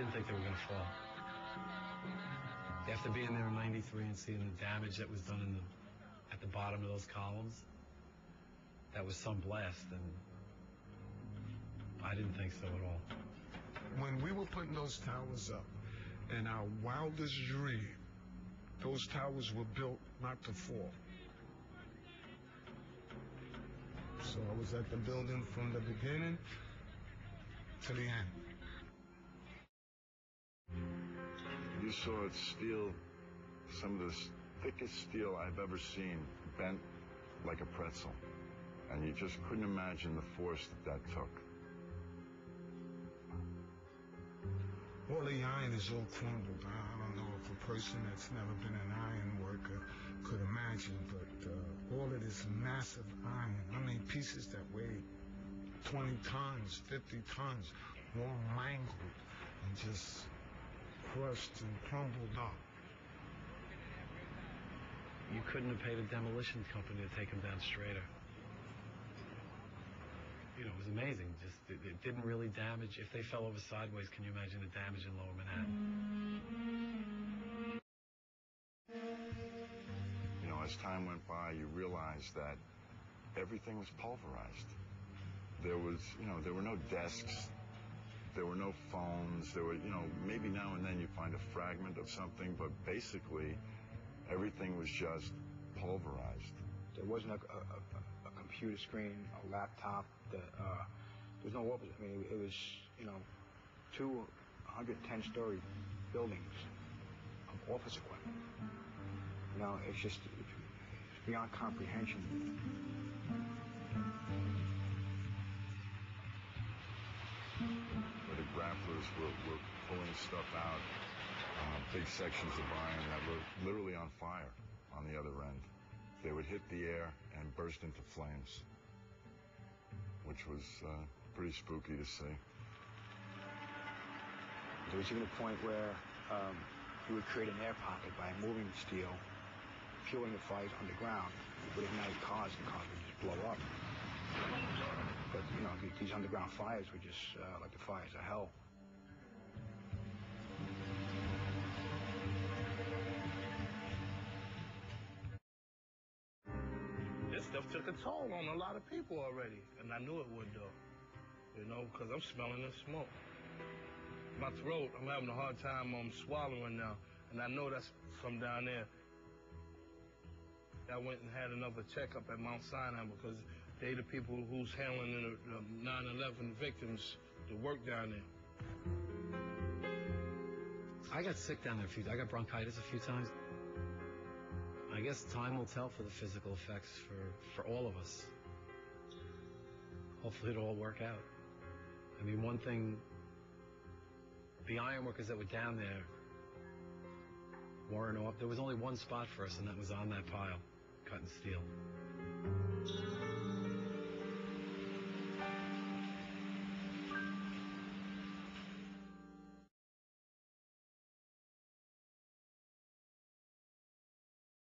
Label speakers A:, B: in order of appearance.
A: didn't think they were going to fall. After being there in '93 and seeing the damage that was done at the bottom of those columns, that was some blast, and I didn't think so at all.
B: When we were putting those towers up, in our wildest dream, those towers were built not to fall. So I was at the building from the beginning to the end.
C: You saw it steel, some of the thickest steel I've ever seen, bent like a pretzel. And you just couldn't imagine the force that took.
B: All the iron is all crumbled. I don't know if a person that's never been an iron worker could imagine, but all of this massive iron, I mean pieces that weigh 20 tons, 50 tons, all mangled and just crushed and crumbled up.
A: You couldn't have paid a demolition company to take them down straighter. You know, it was amazing. Just it didn't really damage. If they fell over sideways, can you imagine the damage in Lower Manhattan?
C: You know, as time went by, you realized that everything was pulverized. There was, you know, there were no desks. There were no phones. There were, you know, maybe now and then you find a fragment of something, but basically everything was just pulverized.
D: There wasn't a computer screen, a laptop. There was no office. I mean, it was, you know, 110-story buildings of office equipment. You know, it's beyond comprehension.
C: Where the grapplers were pulling stuff out, big sections of iron that were literally on fire on the other end. They would hit the air and burst into flames, which was pretty spooky to see.
D: There was even a point where you would create an air pocket by moving steel, fueling the fires underground. You would ignite cars, and cars would just blow up. But, you know, these underground fires were just like the fires of hell.
E: This stuff took a toll on a lot of people already, and I knew it would, though, you know, because I'm smelling the smoke. My throat, I'm having a hard time swallowing now, and I know that's from down there. I went and had another checkup at Mount Sinai because they the people who's handling the 9/11 victims that work down there.
A: I got sick down there I got bronchitis a few times. I guess time will tell for the physical effects for all of us. Hopefully it'll all work out. I mean, one thing, the ironworkers that were down there weren't off. There was only one spot for us, and that was on that pile, cutting steel.